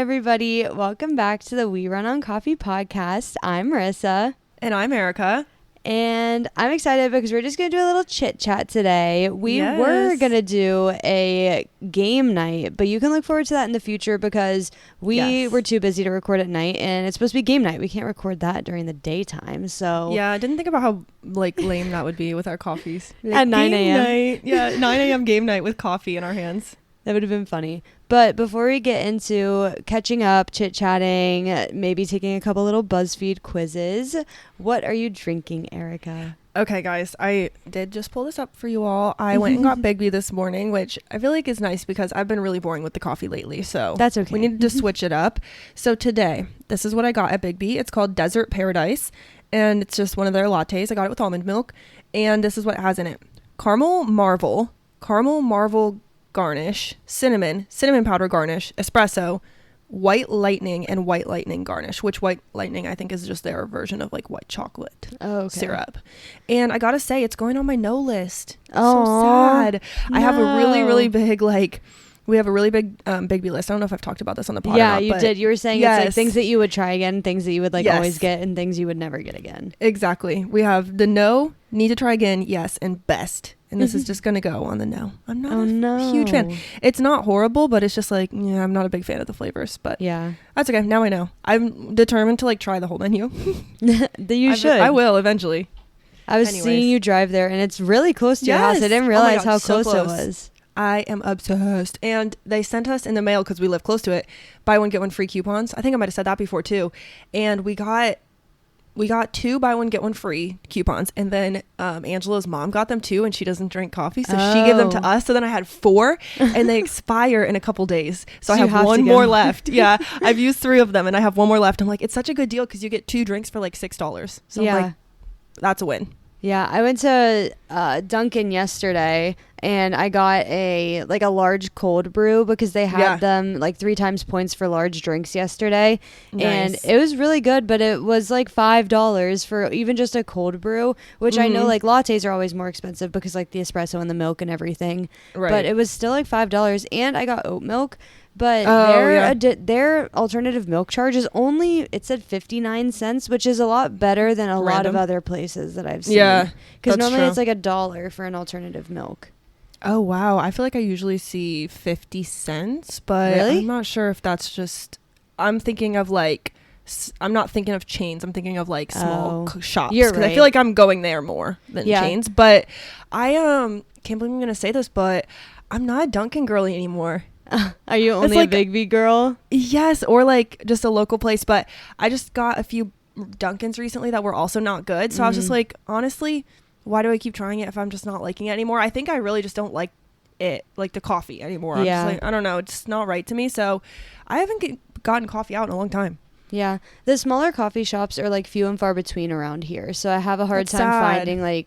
everybody. Welcome back to the We Run on Coffee podcast. I'm Marissa. And I'm Arika. And I'm excited because we're just going to do a little chit chat today. We were going to do a game night, but you can look forward to that in the future because we were too busy to record at night, and it's supposed to be game night. We can't record that during the daytime. So yeah, I didn't think about how lame that would be with our coffees. At 9 a.m. Yeah, 9 a.m. game night with coffee in our hands. That would have been funny. But before we get into catching up, chit-chatting, maybe taking a couple little BuzzFeed quizzes, what are you drinking, Arika? Okay, guys, I did just pull this up for you all. I went and got Big B this morning, which I feel like is nice because I've been really boring with the coffee lately. So that's okay. We needed to switch it up. So today, this is what I got at Big B. It's called Desert Paradise, and it's just one of their lattes. I got it with almond milk, and this is what it has in it. Caramel Marvel garnish, cinnamon powder garnish, espresso, white lightning, and white lightning garnish, which white lightning I think is just their version of like white chocolate syrup. And I gotta say, it's going on my no list. So sad. No. I have a really big we have a really big Big B list. I don't know if I've talked about this on the podcast. Yeah, you did. You were saying it's like things that you would try again, things that you would always get, and things you would never get again. Exactly. We have the no, need to try again, yes, and best. And this is just going to go on the no. I'm not a huge fan. It's not horrible, but it's just I'm not a big fan of the flavors. But yeah, that's okay. Now I know. I'm determined to try the whole menu. You should. I will eventually. I was seeing you drive there, and it's really close to your house. I didn't realize how close it was. I am obsessed. And they sent us in the mail, because we live close to it, buy one, get one free coupons. I think I might have said that before too. And we got 2 buy one, get one free coupons. And then Angela's mom got them too, and she doesn't drink coffee. So she gave them to us. So then I had 4 and they expire in a couple days. So I have one more left. Yeah. I've used 3 of them and I have one more left. I'm like, it's such a good deal because you get 2 drinks for $6. So I'm like, that's a win. Yeah, I went to Dunkin' yesterday, and I got a large cold brew because they had them 3 times points for large drinks yesterday. Nice. And it was really good, but it was $5 for even just a cold brew, which I know lattes are always more expensive because the espresso and the milk and everything. Right. But it was still $5, and I got oat milk. But their alternative milk charge is only, it said 59 cents, which is a lot better than a lot of other places that I've seen. Yeah, because normally it's $1 for an alternative milk. Oh, wow. I feel like I usually see 50 cents, but I'm not sure if that's just, I'm thinking of I'm not thinking of chains. I'm thinking of small shops. Because I feel like I'm going there more than chains. But I can't believe I'm going to say this, but I'm not a Dunkin' girly anymore. Are you only a Big B girl? Yes, or just a local place. But I just got a few Dunkins recently that were also not good. So I was just honestly, why do I keep trying it if I'm just not liking it anymore? I think I really just don't like it, the coffee anymore. I'm just I don't know. It's not right to me. So I haven't gotten coffee out in a long time. Yeah. The smaller coffee shops are few and far between around here. So I have a hard time finding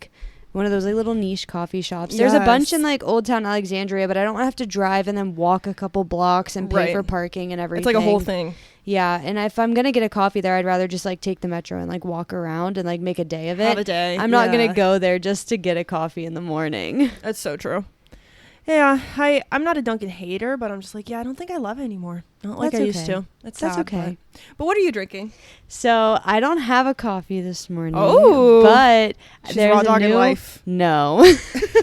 one of those little niche coffee shops. Yes. There's a bunch in Old Town Alexandria, but I don't want to have to drive and then walk a couple blocks and pay for parking and everything. It's a whole thing. Yeah, and if I'm gonna get a coffee there, I'd rather just take the metro and walk around and make a day of it. Have a day. I'm not gonna go there just to get a coffee in the morning. That's so true. Yeah, I'm not a Dunkin' hater, but I'm just I don't think I love it anymore. Not like I used to. That's sad, okay. But what are you drinking? So I don't have a coffee this morning. Oh, but there's raw dog in life. No,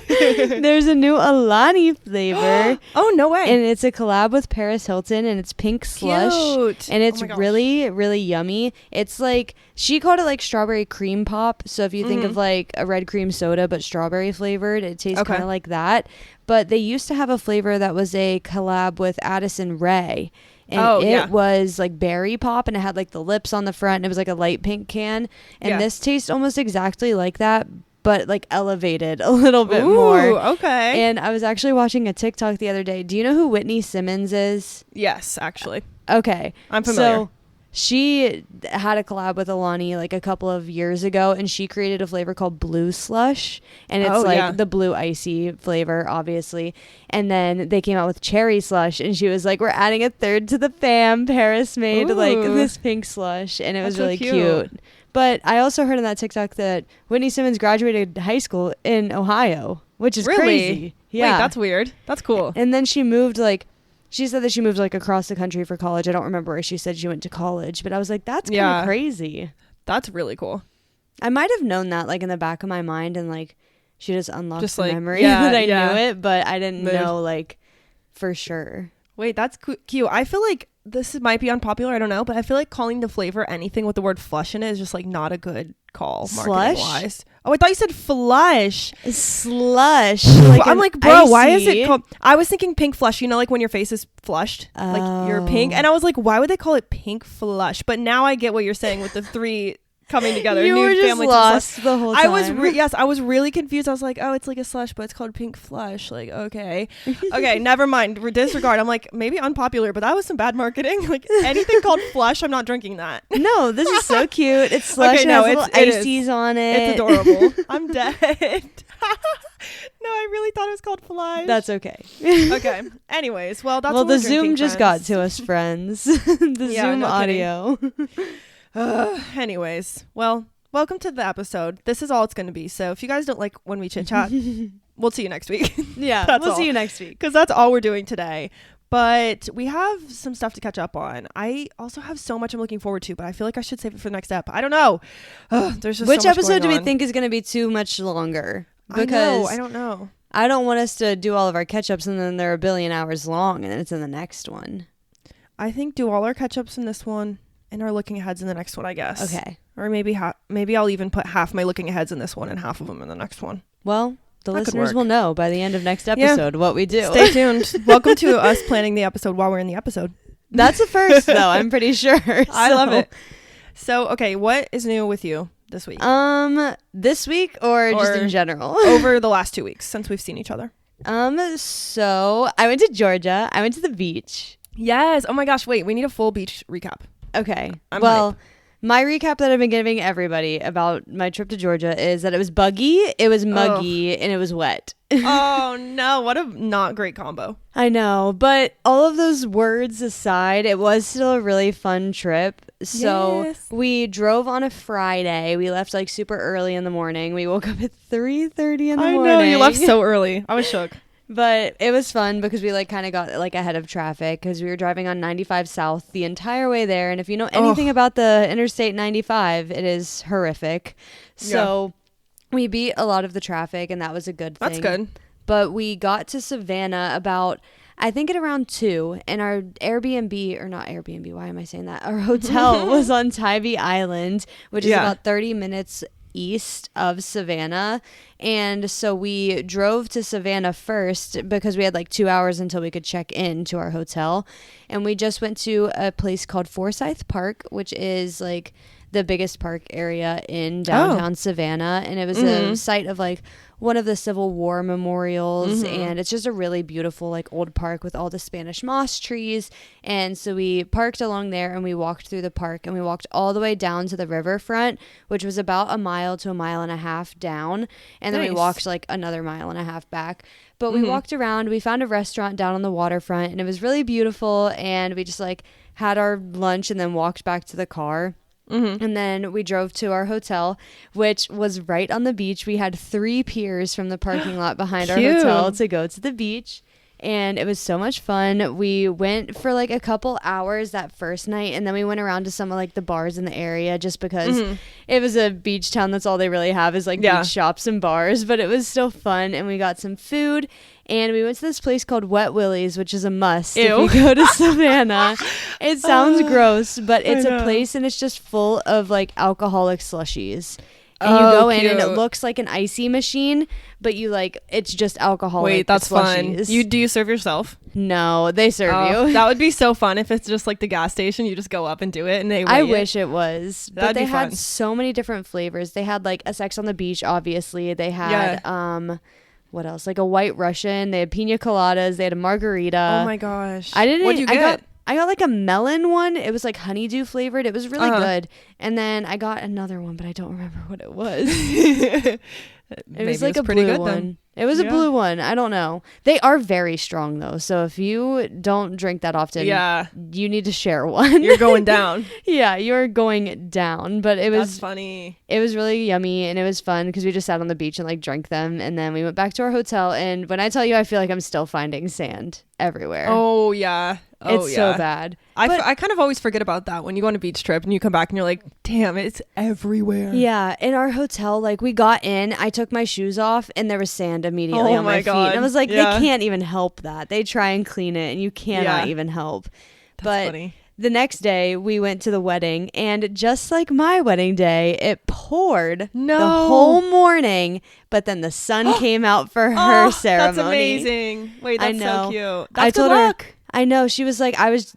there's a new Alani flavor. Oh, no way! And it's a collab with Paris Hilton, and it's pink slush. Cute. And it's really, really yummy. It's she called it strawberry cream pop. So if you think of a red cream soda but strawberry flavored, it tastes kind of like that. But they used to have a flavor that was a collab with Addison Rae. And it was berry pop, and it had the lips on the front, and it was a light pink can. And this tastes almost exactly like that, but elevated a little bit more. Okay. And I was actually watching a TikTok the other day. Do you know who Whitney Simmons is? Yes, actually. Okay. I'm familiar. So she had a collab with Alani a couple of years ago, and she created a flavor called Blue Slush, and it's the blue icy flavor, obviously. And then they came out with Cherry Slush, and she was we're adding a third to the fam. Paris made this pink slush, and it was really cute. But I also heard on that TikTok that Whitney Simmons graduated high school in Ohio, which is crazy. Yeah. Wait, that's weird. That's cool. And then she moved She said that she moved like across the country for college. I don't remember where she said she went to college, but I was like, that's kind of crazy. That's really cool. I might have known that like in the back of my mind, and like she just unlocked the memory that I knew it, but I didn't know like for sure. Wait, that's cute. I feel like this might be unpopular, I don't know, but I feel like calling the flavor anything with the word flush in it is just like not a good call marketing wise. Oh, I thought you said flush. Slush. Like I'm like, bro, why is it called? I was thinking pink flush, you know, like when your face is flushed, like you're pink. And I was like, why would they call it pink flush? But now I get what you're saying with the three coming together. You were just lost the whole time. I was really confused. I was like, oh, it's like a slush, but it's called pink flush. Like, okay, never mind. Disregard. I'm like, maybe unpopular, but that was some bad marketing. Like anything called flush, I'm not drinking that. No, this is so cute. It's slush. Okay, no, it has little ices on it. It's adorable. I'm dead. No, I really thought it was called flush. That's okay. Okay. Anyways, well, that's the Zoom just got to us, friends. The Zoom audio. Anyways, well, welcome to the episode. This is all it's going to be. So if you guys don't like when we chit chat, we'll see you next week. Yeah, we'll see you next week. Because that's all we're doing today. But we have some stuff to catch up on. I also have so much I'm looking forward to, but I feel like I should save it for the next step. I don't know. There's just Which so much episode do we on. think is going to be too much longer? Because I don't know. I don't want us to do all of our catch-ups and then they're a billion hours long and then it's in the next one. I think do all our catch-ups in this one and our looking aheads in the next one, I guess. Okay. Or maybe I'll even put half my looking aheads in this one and half of them in the next one. Well, the listeners will know by the end of next episode what we do. Stay tuned. Welcome to us planning the episode while we're in the episode. That's a first, though. I'm pretty sure. I love it. So, okay, what is new with you this week? This week or just in general? Over the last 2 weeks since we've seen each other. So I went to Georgia. I went to the beach. Yes. Oh my gosh. Wait, we need a full beach recap. Okay. Well, my recap that I've been giving everybody about my trip to Georgia is that it was buggy, it was muggy, and it was wet. Oh no, what a not great combo. I know, but all of those words aside, it was still a really fun trip. So we drove on a Friday. We left like super early in the morning. We woke up at 3:30 in the morning. I know, you left so early. I was shook. But it was fun because we like kind of got like ahead of traffic because we were driving on 95 South the entire way there. And if you know anything about the Interstate 95, it is horrific. So we beat a lot of the traffic and that was a good thing. That's good. But we got to Savannah about, I think at around 2, and our Airbnb, or not Airbnb, why am I saying that? Our hotel was on Tybee Island, which is about 30 minutes east of Savannah. And so we drove to Savannah first because we had like 2 hours until we could check in to our hotel. And we just went to a place called Forsyth Park, which is like the biggest park area in downtown Savannah. And it was a site of like one of the Civil War memorials, and it's just a really beautiful like old park with all the Spanish moss trees. And so we parked along there and we walked through the park and we walked all the way down to the riverfront, which was about a mile to a mile and a half down, and then we walked like another mile and a half back. But we walked around, we found a restaurant down on the waterfront, and it was really beautiful, and we just like had our lunch and then walked back to the car. And then we drove to our hotel, which was right on the beach. We had 3 piers from the parking lot behind our hotel to go to the beach. And it was so much fun. We went for like a couple hours that first night, and then we went around to some of like the bars in the area just because it was a beach town. That's all they really have is like beach shops and bars, but it was still fun. And we got some food, and we went to this place called Wet Willie's, which is a must if you go to Savannah. It sounds gross, but it's a place, and it's just full of like alcoholic slushies. And you go in and it looks like an icy machine, but you like, it's just alcoholic. Wait, that's slushies. fun. Do you serve yourself? No, they serve you. That would be so fun if it's just like the gas station. You just go up and do it, and they weigh I wish it was. That'd but they be had fun. so many different flavors. They had like a Sex on the Beach, obviously. They had what else? Like a White Russian. They had pina coladas. They had a margarita. Oh my gosh. What'd you get? I got like a melon one. It was like honeydew flavored. It was really good. And then I got another one, but I don't remember what it was. It was like a blue one. Then. It was a blue one. I don't know. They are very strong though. So if you don't drink that often, you need to share one. You're going down. Yeah, you're going down. But it was That's funny. It was really yummy and it was fun because we just sat on the beach and like drank them, and then we went back to our hotel. And when I tell you, I feel like I'm still finding sand everywhere. Oh yeah. It's so bad. I kind of always forget about that when you go on a beach trip and you come back and you're like, damn, it's everywhere. Yeah. In our hotel, like we got in, I took my shoes off and there was sand immediately on my feet. And I was like, they can't even help that. They try and clean it and you cannot even help. That's funny. The next day we went to the wedding, and just like my wedding day, it poured the whole morning, but then the sun came out for her ceremony. That's amazing. Wait, that's so cute. That's good luck. I know. She was like, I was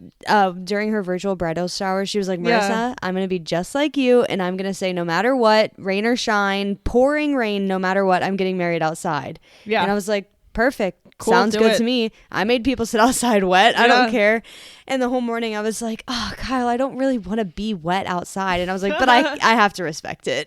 during her virtual bridal shower, she was like, Marissa, I'm going to be just like you, and I'm going to say no matter what, rain or shine, pouring rain, no matter what, I'm getting married outside. Yeah. And I was like, perfect. Cool, sounds good to me. I made people sit outside wet. I don't care. And the whole morning I was like, oh, Kyle, I don't really want to be wet outside. And I was like, but I have to respect it.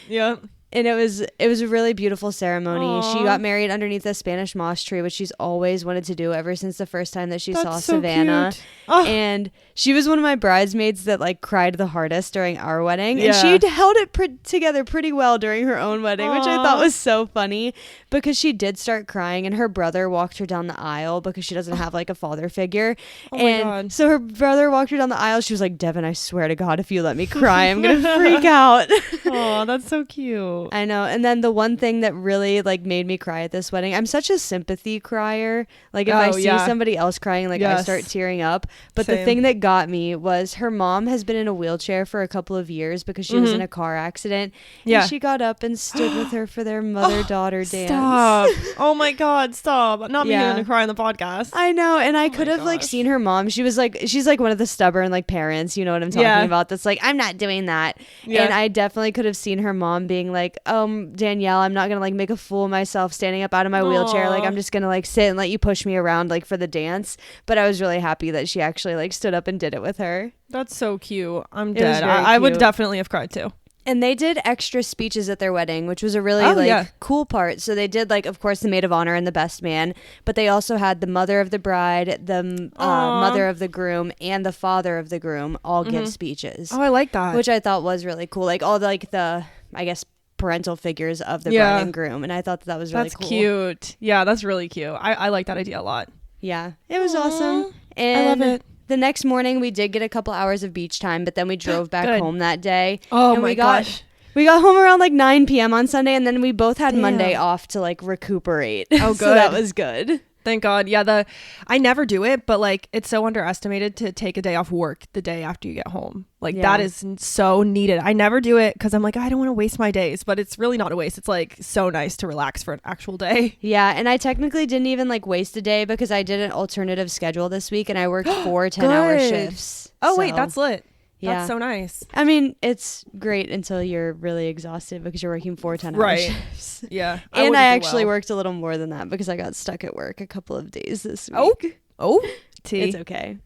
Yep. And it was a really beautiful ceremony. Aww. She got married underneath a Spanish moss tree, which she's always wanted to do ever since the first time that she saw Savannah. Oh. And she was one of my bridesmaids that like cried the hardest during our wedding. Yeah. And she held it together pretty well during her own wedding, which I thought was so funny because she did start crying and her brother walked her down the aisle because she doesn't have like a father figure. Oh and my God. So her brother walked her down the aisle. She was like, Devin, I swear to God, if you let me cry, I'm going to freak out. Oh, that's so cute. I know. And then the one thing that really like made me cry at this wedding, I'm such a sympathy crier. Like if I see somebody else crying, like I start tearing up. But the thing that got me was her mom has been in a wheelchair for a couple of years because she was in a car accident. And she got up and stood with her for their mother-daughter dance. Stop. Oh my God, stop. Not me going to cry on the podcast. I know. And I could have like seen her mom. She's like one of the stubborn like parents, you know what I'm talking about? That's like, I'm not doing that. Yeah. And I definitely could have seen her mom being like, Danielle, I'm not gonna like make a fool of myself standing up out of my wheelchair. Like I'm just gonna like sit and let you push me around like for the dance. But I was really happy that she actually like stood up and did it with her. That's so cute. I'm dead. I would definitely have cried too. And they did extra speeches at their wedding, which was a really cool part. So they did like, of course, the maid of honor and the best man, but they also had the mother of the bride, the mother of the groom, and the father of the groom all give speeches. Oh, I like that. Which I thought was really cool. Like all the I guess parental figures of the bride and groom, and I thought that was really cool. That's cute. Yeah, that's really cute. I like that idea a lot. Yeah, it was awesome. And I love it. The next morning we did get a couple hours of beach time, but then we drove back home that day. Oh my gosh. We got home around like 9 p.m. on Sunday, and then we both had Monday off to like recuperate. Oh, good. So that was good. Thank God. Yeah, I never do it, but like it's so underestimated to take a day off work the day after you get home. Like that is so needed. I never do it because I'm like, I don't want to waste my days, but it's really not a waste. It's like so nice to relax for an actual day. Yeah, and I technically didn't even like waste a day because I did an alternative schedule this week and I worked 4 10-hour shifts. Oh, wait, that's lit. Yeah. That's so nice. I mean, it's great until you're really exhausted because you're working 4 10-hour shifts. Yeah. And I actually worked a little more than that because I got stuck at work a couple of days this week. It's okay.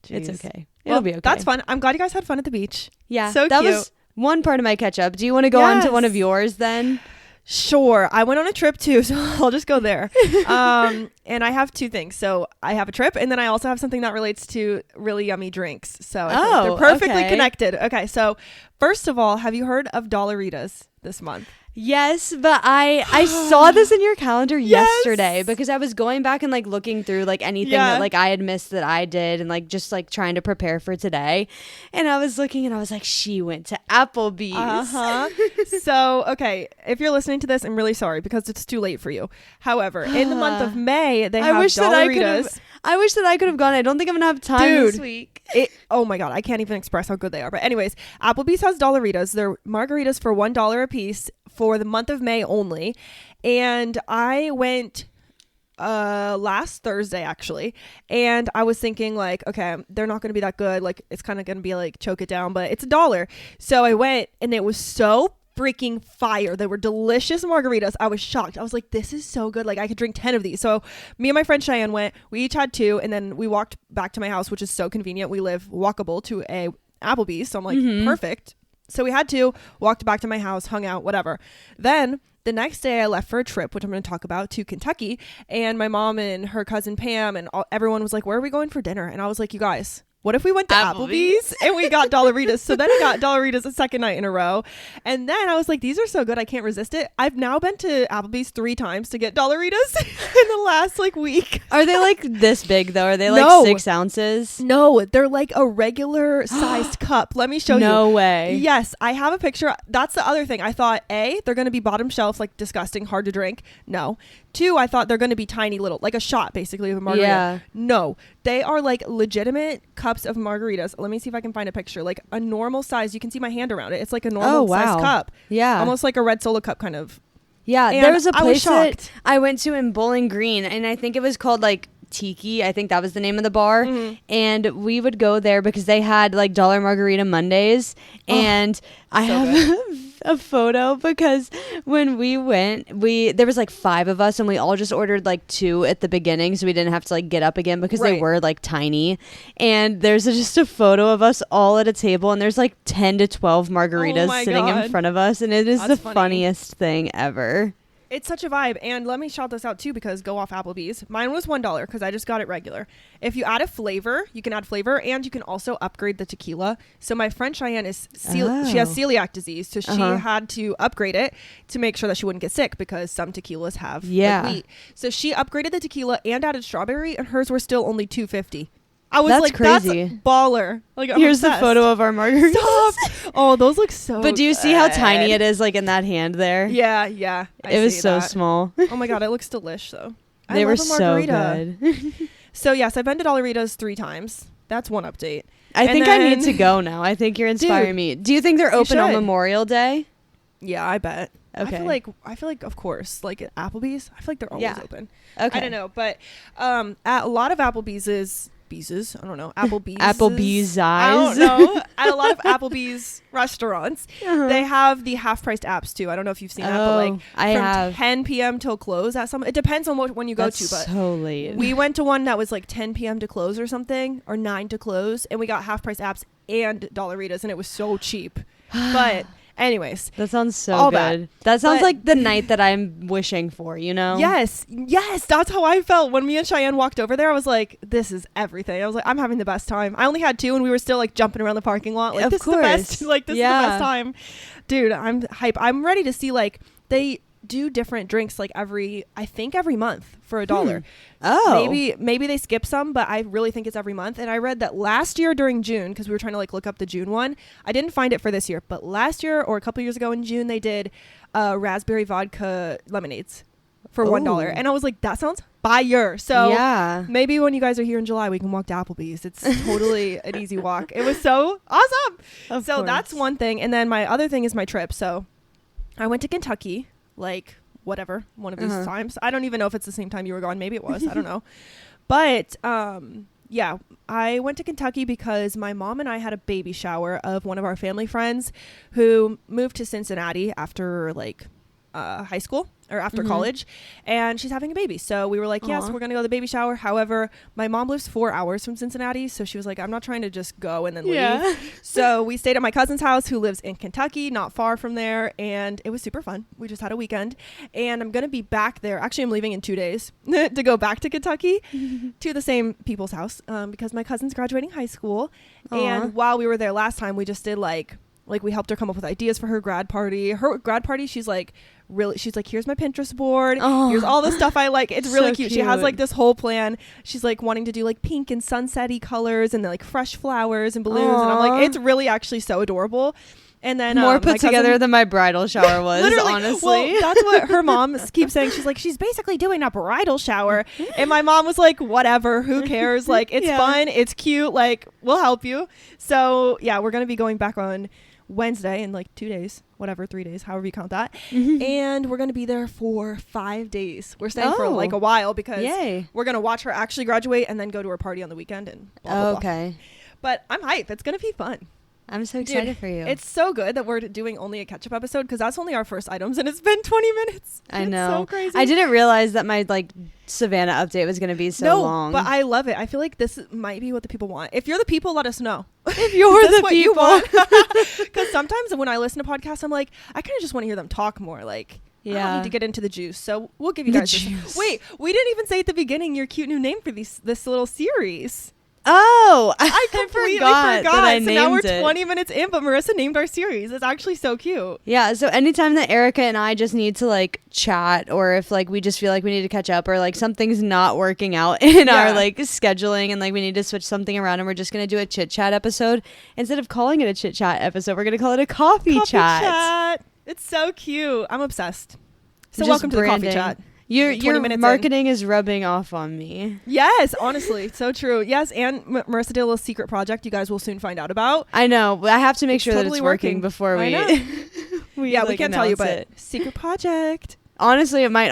It's okay. It'll be okay. That's fun. I'm glad you guys had fun at the beach. Yeah. So that was one part of my catch up. Do you want to go on to one of yours then? Sure. I went on a trip too, so I'll just go there. And I have 2 things. So I have a trip, and then I also have something that relates to really yummy drinks. So they're perfectly connected. Okay. So first of all, have you heard of Dollaritas this month? Yes, but I saw this in your calendar yesterday because I was going back and like looking through like anything that like I had missed that I did and like just like trying to prepare for today. And I was looking and I was like, she went to Applebee's. So, okay, if you're listening to this, I'm really sorry because it's too late for you. However, in the month of May, they have Dollaritas. I wish that I could have gone. I don't think I'm gonna have time this week. Oh my God, I can't even express how good they are. But anyways, Applebee's has Dollaritas. They're margaritas for $1 a piece for the month of May only. And I went last Thursday actually, and I was thinking like, okay, they're not gonna be that good. Like it's kind of gonna be like choke it down, but it's $1. So I went, and it was so freaking fire. They were delicious margaritas. I was shocked. I was like, this is so good. Like I could drink 10 of these. So me and my friend Cheyenne went. We each had 2, and then we walked back to my house, which is so convenient. We live walkable to a Applebee's, so I'm like, perfect. So we had 2, walked back to my house, hung out, whatever. Then the next day I left for a trip, which I'm going to talk about, to Kentucky. And my mom and her cousin Pam and everyone was like, where are we going for dinner? And I was like, you guys, what if we went to Applebee's and we got Dollaritas? So then I got Dollaritas a second night in a row. And then I was like, these are so good. I can't resist it. I've now been to Applebee's 3 times to get Dollaritas in the last like week. Are they like this big though? Are they like 6 ounces? No, they're like a regular sized cup. Let me show you. No way. Yes, I have a picture. That's the other thing. I thought, A, they're going to be bottom shelf, like disgusting, hard to drink. No. 2, I thought they're going to be tiny little, like a shot basically of a margarita. Yeah. No, they are like legitimate cups of margaritas. Let me see if I can find a picture. Like a normal size. You can see my hand around it. It's like a normal size cup. Yeah. Almost like a red Solo cup kind of. Yeah. And there was a place that I went to in Bowling Green, and I think it was called like Tiki. I think that was the name of the bar. Mm-hmm. And we would go there because they had like dollar margarita Mondays. And I have a photo because when we went, there was like 5 of us, and we all just ordered like 2 at the beginning, so we didn't have to like get up again because they were like tiny. And there's just a photo of us all at a table, and there's like 10 to 12 margaritas sitting in front of us, and it is the funniest thing ever. It's such a vibe. And let me shout this out too, because go off Applebee's. Mine was $1 because I just got it regular. If you add a flavor, you can add flavor, and you can also upgrade the tequila. So my friend Cheyenne she has celiac disease, so she had to upgrade it to make sure that she wouldn't get sick, because some tequilas have like wheat. So she upgraded the tequila and added strawberry, and hers were still only $2.50. I was like, crazy. That's baller. Like, here's the photo of our margaritas. Stop. Oh, those look so But do you see how tiny it is, like in that hand there? Yeah, yeah. It was so small. Oh my God, it looks delish though. They were so good. So yes, I've been to Dollaritas 3 times. That's one update. I think I need to go now. I think you're inspiring me. Do you think they're open on Memorial Day? Yeah, I bet. Okay. I feel like of course, like at Applebee's, I feel like they're always open. Okay. I don't know, but at a lot of Applebee's, I don't know, Applebee's I don't know. At a lot of Applebee's restaurants, they have the half-priced apps too. I don't know if you've seen that, but like from 10 p.m. till close at some. It depends on when you go to. But so late. We went to one that was like 10 p.m. to close or something, or 9 to close, and we got half-price apps and Dollaritas, and it was so cheap. But anyways, that sounds so good. That sounds like the night that I'm wishing for, you know? Yes, that's how I felt when me and Cheyenne walked over there. I was like, this is everything. I was like, I'm having the best time. I only had 2, and we were still like jumping around the parking lot. Like, this is the best. Like, this is the best time. Dude, I'm hype. I'm ready to see, like, they do different drinks like every month for $1. Maybe they skip some, but I really think it's every month. And I read that last year during June, because we were trying to like look up the June one, I didn't find it for this year, but last year or a couple years ago in June, they did raspberry vodka lemonades for $1. And I was like, that sounds fire. So maybe when you guys are here in July, we can walk to Applebee's. It's totally an easy walk. It was so awesome. Of course. That's one thing. And then my other thing is my trip. So I went to Kentucky, like whatever, one of these times. I don't even know if it's the same time you were gone. Maybe it was. I don't know. But I went to Kentucky because my mom and I had a baby shower of one of our family friends who moved to Cincinnati after like high school or after college, and she's having a baby. So we were like, yes, we're gonna go to the baby shower. However, my mom lives 4 hours from Cincinnati, so she was like, I'm not trying to just go and then leave. So we stayed at my cousin's house, who lives in Kentucky, not far from there, and it was super fun. We just had a weekend, and I'm gonna be back there. Actually, I'm leaving in 2 days to go back to Kentucky to the same people's house because my cousin's graduating high school. And while we were there last time, we just did like we helped her come up with ideas for her grad party. She's like, here's my Pinterest board. Here's all the stuff I like. It's really cute. She has like this whole plan. She's like wanting to do like pink and sunset-y colors and like fresh flowers and balloons. And I'm like, it's really actually so adorable. And then more put together than my bridal shower was, honestly. Well, that's what her mom keeps saying. She's like, she's basically doing a bridal shower. And my mom was like, whatever, who cares? Like, it's fun. It's cute. Like, we'll help you. So yeah, we're going to be going back on Wednesday in like 2 days, whatever, 3 days, however you count that. And we're going to be there for 5 days. We're staying for like a while because we're going to watch her actually graduate and then go to her party on the weekend and blah, blah, blah. But I'm hyped. It's going to be fun. I'm so excited for you. It's so good that we're doing only a catch-up episode because that's only our first items and it's been 20 minutes. I know. It's so crazy. I didn't realize that my like Savannah update was going to be so long. But I love it. I feel like this might be what the people want. If you're the people, let us know. If you're the people. Because sometimes when I listen to podcasts, I'm like, I kind of just want to hear them talk more. Like, I don't need to get into the juice. So we'll give you guys juice. Wait, we didn't even say at the beginning your cute new name for this little series. Oh, I completely forgot. That I so now we're named 20 minutes in, but Marissa named our series. It's actually so cute. Yeah. So anytime that Arika and I just need to like chat, or if like we just feel like we need to catch up, or like something's not working out in our like scheduling, and like we need to switch something around, and we're just gonna do a chit chat episode, instead of calling it a chit chat episode, we're gonna call it a coffee chat. It's so cute. I'm obsessed. So welcome to the coffee chat. Your marketing is rubbing off on me. Yes, honestly, so true. Yes, and Marissa did a little secret project you guys will soon find out about. I know. I have to make sure totally that it's working before we we can't tell you, but secret project. Honestly, it might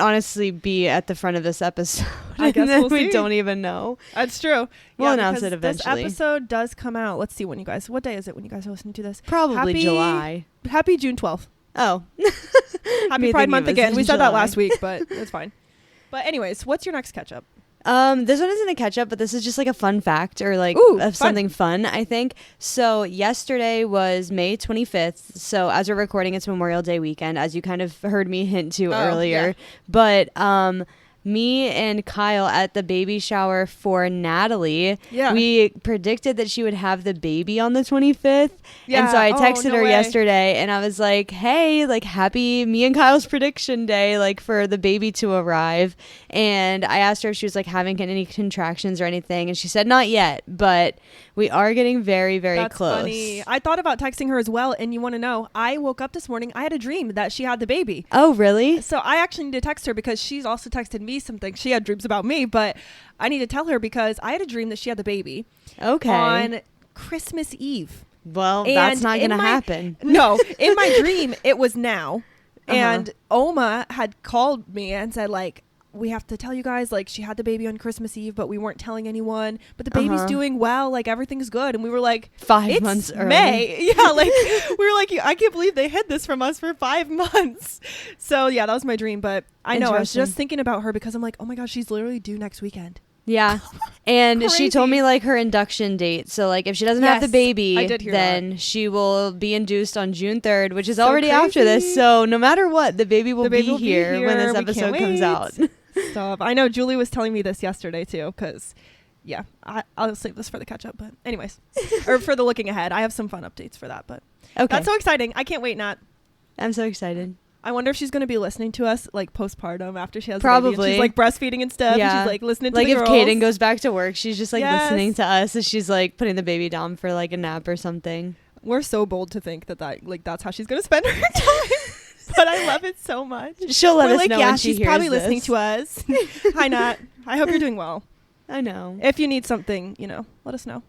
be at the front of this episode. I guess we'll see. We don't even know. That's true. We'll announce it eventually. This episode does come out. Let's see what day is it when you guys are listening to this? Probably July. Happy June 12th. Oh. Happy Pride Month again. We said that last week, but it's fine. But anyways, what's your next catch up? This one isn't a catch up, but this is just like a fun fact, or like something fun, I think. So yesterday was May 25th. So as we're recording, it's Memorial Day weekend, as you kind of heard me hint to earlier. Yeah. But me and Kyle at the baby shower for Natalie, we predicted that she would have the baby on the 25th. Yeah. And so I texted her yesterday, and I was like, hey, like happy me and Kyle's prediction day, like for the baby to arrive. And I asked her if she was like having any contractions or anything, and she said not yet, but we are getting very, very close. That's funny. I thought about texting her as well, and you want to know, I woke up this morning, I had a dream that she had the baby. Oh, really? So I actually need to text her, because she's also texted me something. She had dreams about me, but I need to tell her, because I had a dream that she had the baby. Okay. On Christmas Eve. Well, and that's not going to happen. No, in my dream, it was now. And Oma had called me and said, like, we have to tell you guys, like, she had the baby on Christmas Eve, but we weren't telling anyone. But the baby's doing well. Like, everything's good. And we were like, 5 months early. May. Yeah, like, we were like, I can't believe they hid this from us for 5 months. So, yeah, that was my dream. But I know, I was just thinking about her, because I'm like, oh my gosh, she's literally due next weekend. Yeah. And she told me like her induction date. So like if she doesn't have the baby, then she will be induced on June 3rd, which is already after this. So no matter what, the baby will be here when this episode comes out. Stop. I know Julie was telling me this yesterday too, because I'll save this for the catch up. But anyways, or for the looking ahead, I have some fun updates for that. But that's so exciting. I can't wait, Nat. I'm so excited. I wonder if she's going to be listening to us like postpartum after she has probably the baby, and she's like breastfeeding and stuff. Yeah. And she's like listening to the girls. Like if Kaden goes back to work, she's just like listening to us as she's like putting the baby down for like a nap or something. We're so bold to think that like that's how she's going to spend her time. But I love it so much. She'll let us know when she hears she's probably this. listening to us. Hi, Nat. I hope you're doing well. I know. If you need something, let us know.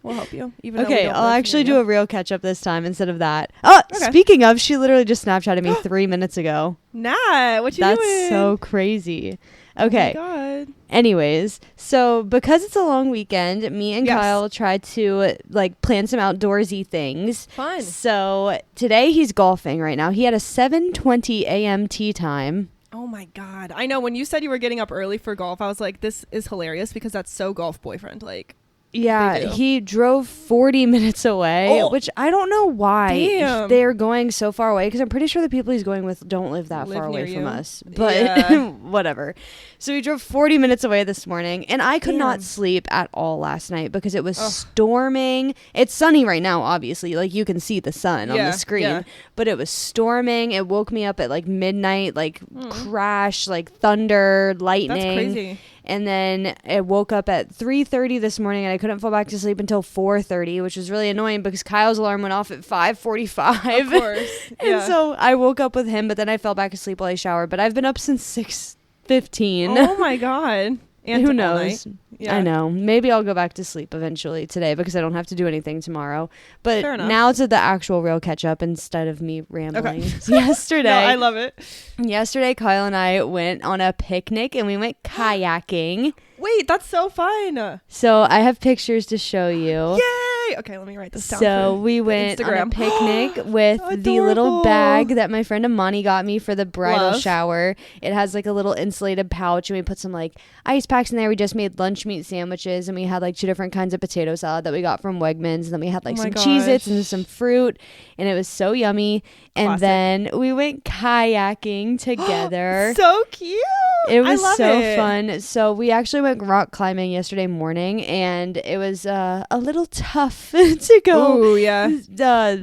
We'll help you. Even okay, I'll actually do a real catch up this time instead of that. Oh, speaking of, she literally just Snapchatted me 3 minutes ago. Nah, what you doing? That's so crazy. Okay. Oh my God. Anyways, so because it's a long weekend, me and Kyle tried to like plan some outdoorsy things. Fun. So today he's golfing right now. He had a 7:20 a.m. tee time. Oh my God. I know when you said you were getting up early for golf, I was like, this is hilarious, because that's so golf boyfriend. Like, yeah, he drove 40 minutes away, which I don't know why they're going so far away, because I'm pretty sure the people he's going with don't live that far away from us. But whatever. So he drove 40 minutes away this morning, and I could not sleep at all last night because it was storming. It's sunny right now, obviously. Like you can see the sun on the screen, but it was storming. It woke me up at like midnight, like crash, like thunder, lightning. That's crazy. And then it woke up at 3:30 this morning, and I couldn't fall back to sleep until 4:30, which was really annoying because Kyle's alarm went off at 5:45. Of course. And so I woke up with him, but then I fell back asleep while I showered. But I've been up since 6:15. Oh my God. And who knows? Yeah. I know. Maybe I'll go back to sleep eventually today because I don't have to do anything tomorrow. But now to the actual real catch up instead of me rambling. Okay. Yesterday. No, I love it. Yesterday, Kyle and I went on a picnic and we went kayaking. Wait, that's so fun. So I have pictures to show you. Yay! Yay! Okay, let me write this down. So we went on a picnic with the little bag that my friend Amani got me for the bridal shower. It has like a little insulated pouch, and we put some like ice packs in there. We just made lunch meat sandwiches, and we had like 2 different kinds of potato salad that we got from Wegmans, and then we had like some Cheez-Its and some fruit, and it was so yummy. And then we went kayaking together. So cute. It was so fun. So we actually went rock climbing yesterday morning, and it was a little tough to go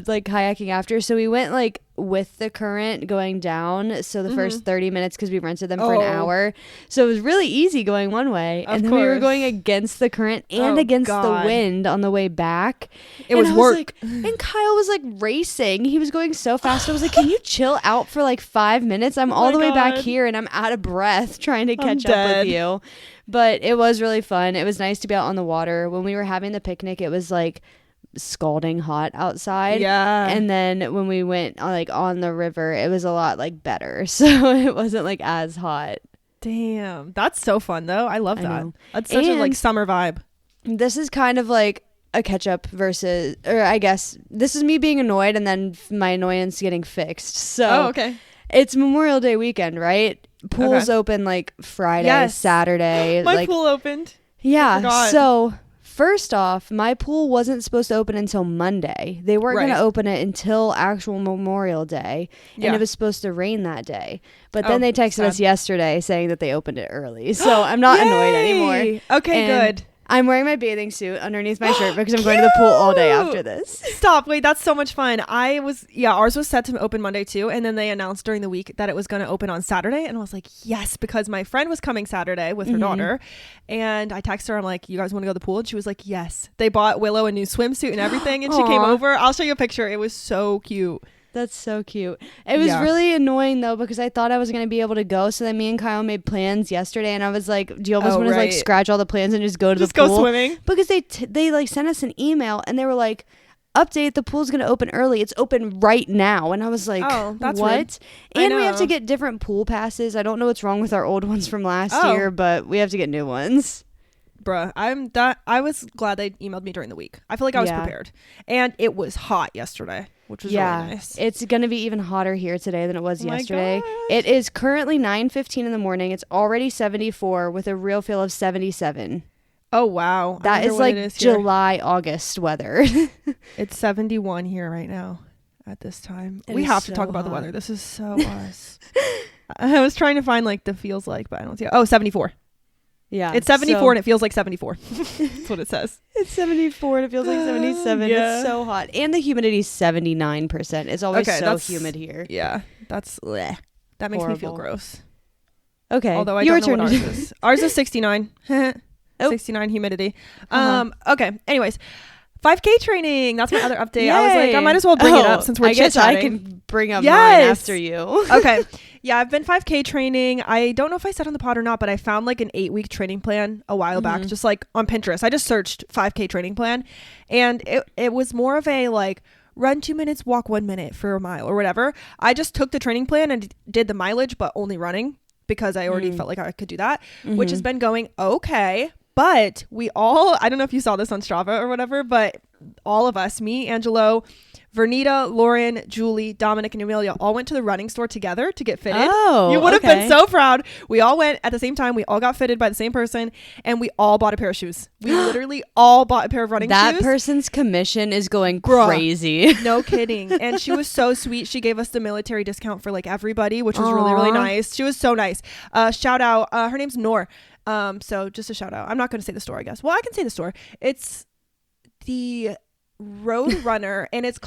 like kayaking after. So we went like with the current going down, so the first 30 minutes, because we rented them for an hour, so it was really easy going one way, and then we were going against the current and against the wind on the way back. It was work. Like, and Kyle was like racing, he was going so fast. I was like, can you chill out for like 5 minutes? I'm all the way back here and I'm out of breath trying to catch up with you. But it was really fun. It was nice to be out on the water. When we were having the picnic, it was like scalding hot outside, and then when we went like on the river, it was a lot like better, so it wasn't like as hot. Damn, that's so fun though. I love that. That's such a like summer vibe. This is kind of like a catch up versus, or I guess this is me being annoyed and then my annoyance getting fixed. So it's Memorial Day weekend, right? Pools open like Friday, Saturday. My like, pool opened. So first off, my pool wasn't supposed to open until Monday. They weren't going to open it until actual Memorial Day, and it was supposed to rain that day. But then they texted us yesterday saying that they opened it early, so I'm not annoyed anymore. Okay, good. I'm wearing my bathing suit underneath my shirt because I'm going to the pool all day after this. Stop. Wait, that's so much fun. Ours was set to open Monday too. And then they announced during the week that it was going to open on Saturday. And I was like, yes, because my friend was coming Saturday with her daughter. And I texted her, I'm like, you guys want to go to the pool? And she was like, yes. They bought Willow a new swimsuit and everything. And she came over. I'll show you a picture. It was so cute. That's so cute. It was really annoying though, because I thought I was going to be able to go. So then me and Kyle made plans yesterday, and I was like, do you almost want to like scratch all the plans and just go to the pool? Just go swimming? Because they like sent us an email and they were like, update, the pool's going to open early. It's open right now. And I was like, that's what? Rude. And we have to get different pool passes. I don't know what's wrong with our old ones from last year, but we have to get new ones. Bruh, I was glad they emailed me during the week. I feel like I was prepared. And it was hot yesterday, which was really nice. It's going to be even hotter here today than it was yesterday. It is currently 9:15 in the morning. It's already 74 with a real feel of 77. Oh, wow. That is like July, August weather. It's 71 here right now at this time. We have to talk about the weather. This is so us. I was trying to find like the feels like, but I don't see it. Oh, 74. Yeah. It's 74 and it feels like 74. That's what it says. It's 74 and it feels like 77. It's so hot. And the humidity is 79%. It's always so humid here. Yeah. That's bleh. That makes me feel gross. Okay. Although I don't know what ours is. Ours is 69. 69 humidity. Okay. Anyways. 5K training. That's my other update. Yay. I was like, I might as well bring it up since we're chit-chatting. I can bring up mine after you. Okay. Yeah, I've been 5K training. I don't know if I said on the pod or not, but I found like an 8-week training plan a while back, just like on Pinterest. I just searched 5K training plan, and it was more of a like run 2 minutes, walk 1 minute for a mile or whatever. I just took the training plan and did the mileage, but only running because I already felt like I could do that, which has been going okay. But we all, I don't know if you saw this on Strava or whatever, but all of us, me, Angelo, Vernita, Lauren, Julie, Dominic, and Amelia all went to the running store together to get fitted. Oh, you would have been so proud. We all went at the same time. We all got fitted by the same person, and we all bought a pair of shoes. We literally all bought a pair of running shoes. That person's commission is going crazy. No kidding. And she was so sweet. She gave us the military discount for like everybody, which was really, really nice. She was so nice. Shout out. Her name's Noor. So just a shout out. I'm not going to say the store, I guess. Well, I can say the store. It's the Road Runner, and it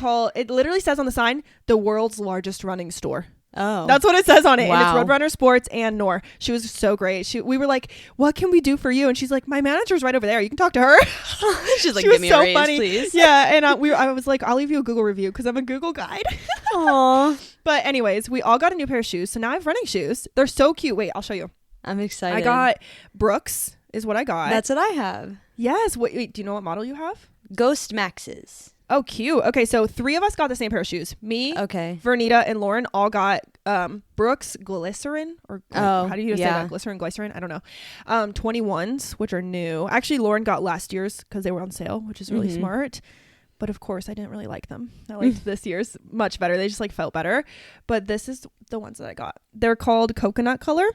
literally says on the sign, the world's largest running store. Oh, that's what it says on it. Wow. And it's Roadrunner Sports and Noor. She was so great. We were like, what can we do for you? And she's like, my manager's right over there. You can talk to her. She's like, give me a raise, please. Yeah. And I was like, I'll leave you a Google review because I'm a Google guide. Aww. But anyways, we all got a new pair of shoes. So now I have running shoes. They're so cute. Wait, I'll show you. I'm excited. I got Brooks is what I got. That's what I have. Yes. Wait, do you know what model you have? Ghost Maxes. Oh, cute. Okay, so 3 of us got the same pair of shoes. Me, Vernita, and Lauren all got Brooks Glycerin, or how do you say that? Glycerin? I don't know. 21s, which are new. Actually, Lauren got last year's because they were on sale, which is really smart. But of course I didn't really like them. I liked this year's much better. They just like felt better. But this is the ones that I got. They're called coconut color.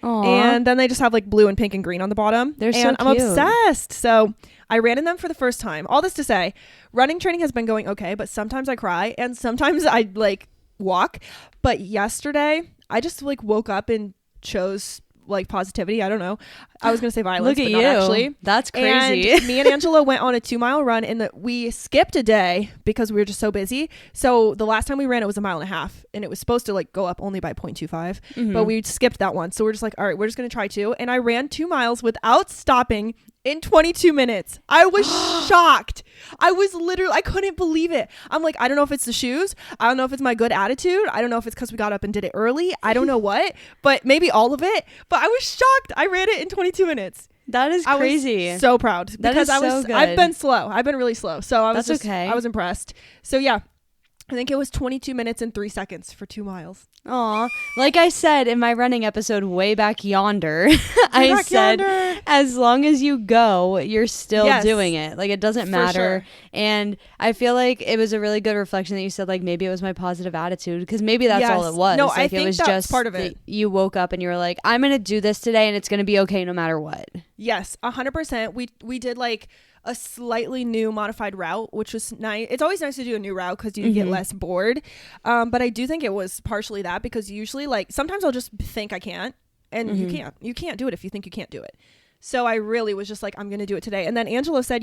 Aww. And then they just have like blue and pink and green on the bottom. They're so cute. I'm obsessed. So I ran in them for the first time. All this to say, running training has been going okay, but sometimes I cry and sometimes I like walk. But yesterday I just like woke up and chose like positivity. I don't know. I was gonna say violence. Look at but you. Not actually. That's crazy. And me and Angela went on a 2-mile run and we skipped a day because we were just so busy. So the last time we ran, it was 1.5 miles and it was supposed to like go up only by 0.25, but we skipped that one. So we're just like, all right, we're just gonna try 2. And I ran 2 miles without stopping in 22 minutes. I was shocked. I couldn't believe it. I'm like, I don't know if it's the shoes. I don't know if it's my good attitude. I don't know if it's because we got up and did it early. I don't know what, but maybe all of it. But I was shocked. I ran it in 22 minutes. That is crazy. I was so proud because good. I've been slow. I've been really slow. So That's okay. I was impressed. So yeah, I think it was 22 minutes and 3 seconds for 2 miles. Aw. Like I said in my running episode way back yonder, I said, as long as you go, you're still doing it. Like, it doesn't matter. Sure. And I feel like it was a really good reflection that you said, like, maybe it was my positive attitude, because maybe that's all it was. No, like, I think it was that's just part of it. You woke up and you were like, I'm going to do this today and it's going to be okay no matter what. Yes, 100%. We did like a slightly new modified route, which was nice. It's always nice to do a new route because you get less bored. But I do think it was partially that, because usually, like, sometimes I'll just think I can't, and you can't do it if you think you can't do it. So I really was just like, I'm going to do it today. And then Angela said,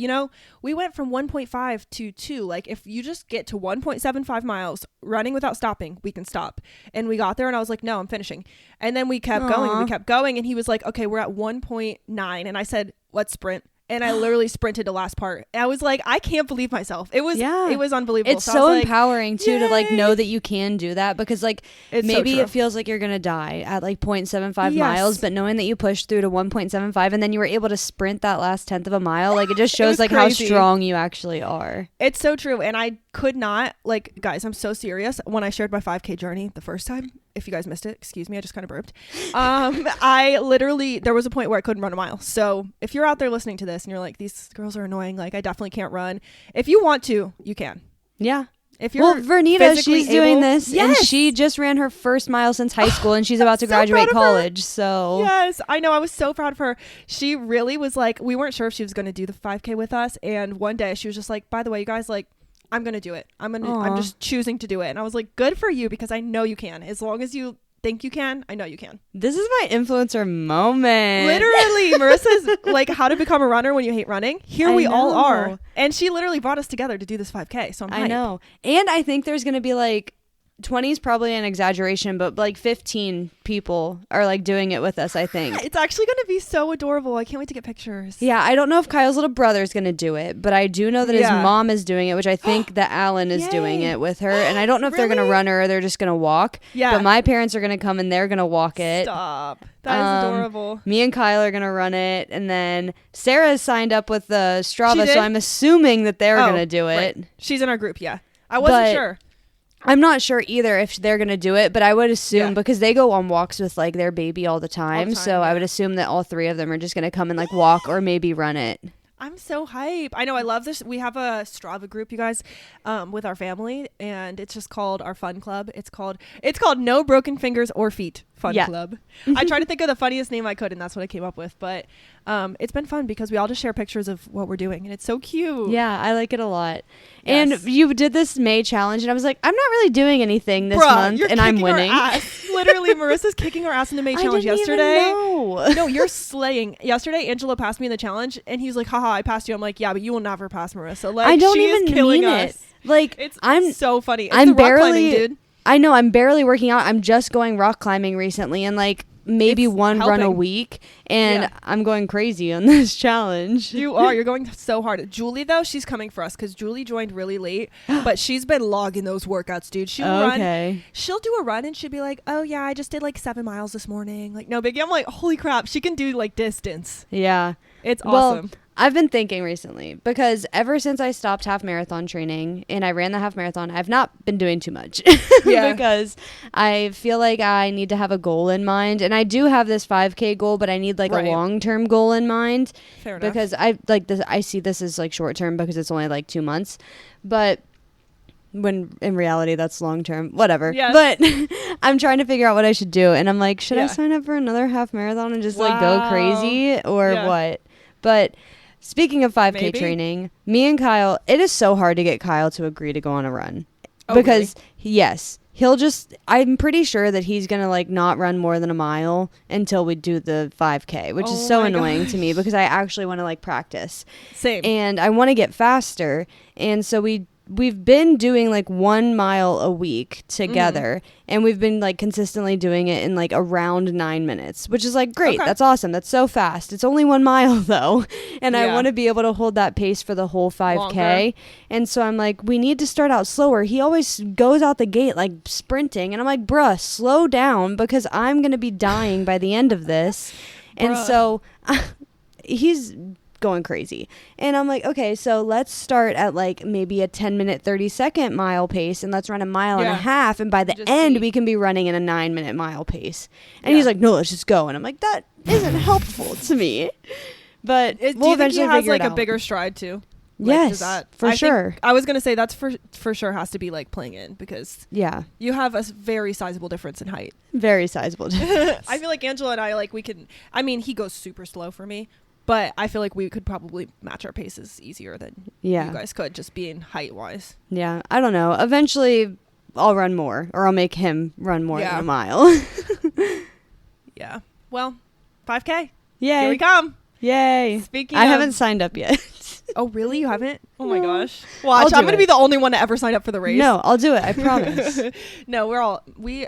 we went from 1.5 to 2. Like, if you just get to 1.75 miles running without stopping, we can stop. And we got there and I was like, no, I'm finishing. And then we kept going and we kept going. And he was like, okay, we're at 1.9. And I said, let's sprint. And I literally sprinted the last part. I was like, I can't believe myself. It was unbelievable. It's so empowering too, to like know that you can do that, because like maybe it feels like you're going to die at like 0.75 miles, but knowing that you pushed through to 1.75 and then you were able to sprint that last 1/10 of a mile, like, it just shows like crazy. How strong you actually are. It's so true. And I could not, like, guys, I'm so serious. When I shared my 5K journey the first time, if you guys missed it, excuse me, I just kind of burped. I literally, there was a point where I couldn't run a mile. So if you're out there listening to this and you're like, these girls are annoying, like, I definitely can't run. If you want to, you can. Yeah. If you're Vernita, she's doing this, and she just ran her first mile since high school, and she's about to graduate college. So yes, I know. I was so proud of her. She really was like, we weren't sure if she was going to do the 5K with us, and one day she was just like, by the way, you guys, like, I'm going to do it. I'm just choosing to do it. And I was like, good for you, because I know you can. As long as you think you can, I know you can. This is my influencer moment. Literally, Marissa's like, how to become a runner when you hate running. Here we all are. And she literally brought us together to do this 5K. So I'm hyped. I know. And I think there's going to be like 20 is probably an exaggeration, but like 15 people are like doing it with us, I think. It's actually going to be so adorable. I can't wait to get pictures. Yeah, I don't know if Kyle's little brother is going to do it, but I do know that his mom is doing it, which I think that Alan is doing it with her. And I don't know if they're going to run her or they're just going to walk. Yeah. But my parents are going to come and they're going to walk it. Stop. That is adorable. Me and Kyle are going to run it. And then Sarah has signed up with the Strava, so I'm assuming that they're going to do it. Right. She's in our group, yeah. I wasn't sure. I'm not sure either if they're going to do it, but I would assume because they go on walks with like their baby all the time. So I would assume that all 3 of them are just going to come and like walk or maybe run it. I'm so hype. I know. I love this. We have a Strava group, you guys, with our family, and it's just called our fun club. It's called No Broken Fingers or Feet Fun Club. I tried to think of the funniest name I could, and that's what I came up with. But it's been fun because we all just share pictures of what we're doing, and it's so cute. Yeah, I like it a lot. Yes. And you did this May challenge, and I was like, I'm not really doing anything this month, and I'm winning. Literally, Marissa's kicking her ass in the May challenge yesterday. No, you're slaying. Yesterday, Angela passed me in the challenge, and he was like, haha, I passed you. I'm like, yeah, but you will never pass Marissa. Like, I don't she even is killing mean us. It. Like, I'm so funny. It's I'm the rock barely, climbing, dude. I know, I'm barely working out. I'm just going rock climbing recently, and like maybe one run a week, and I'm going crazy on this challenge. You are. You're going so hard. Julie, though, she's coming for us because Julie joined really late, but she's been logging those workouts, dude. She'll run. She'll do a run and she'll be like, oh yeah, I just did like 7 miles this morning. Like, no biggie. I'm like, holy crap, she can do like distance. Yeah. It's awesome. I've been thinking recently because ever since I stopped half marathon training and I ran the half marathon, I've not been doing too much because I feel like I need to have a goal in mind. And I do have this 5K goal, but I need like a long-term goal in mind. Fair enough. Because I see this as like short-term because it's only like 2 months. But when in reality that's long-term, whatever. Yeah. But I'm trying to figure out what I should do. And I'm like, should I sign up for another half marathon and just like go crazy or what? But speaking of 5K training, me and Kyle, it is so hard to get Kyle to agree to go on a run. Because, yes, I'm pretty sure that he's going to, like, not run more than a mile until we do the 5K, which is so annoying to me because I actually want to, like, practice. Same. And I want to get faster. And so we've been doing like 1 mile a week together and we've been like consistently doing it in like around 9 minutes, which is like great. That's awesome. That's so fast. It's only 1 mile though. And I want to be able to hold that pace for the whole 5K. Longer. And so I'm like, we need to start out slower. He always goes out the gate like sprinting and I'm like, bruh, slow down because I'm going to be dying by the end of this. And so he's going crazy. And I'm like, okay, so let's start at like maybe a 10-minute, 30-second mile pace and let's run a mile and a half. And by the end, we can be running in a 9-minute mile pace. And he's like, no, let's just go. And I'm like, that isn't helpful to me. But we'll eventually figure it out. Do you think he has like a bigger stride too? Like, yes, for sure. I was going to say that's for sure has to be like playing in because you have a very sizable difference in height. Very sizable difference. I feel like Angela and I, like we can, I mean, he goes super slow for me. But I feel like we could probably match our paces easier than you guys could, just being height-wise. Yeah, I don't know. Eventually, I'll run more, or I'll make him run more than a mile. Yeah. Well, 5K. Yay. Here we come. Yay. I haven't signed up yet. Oh, really? You haven't? Oh, my gosh. Watch, I'm going to be the only one to ever sign up for the race. No, I'll do it. I promise. No,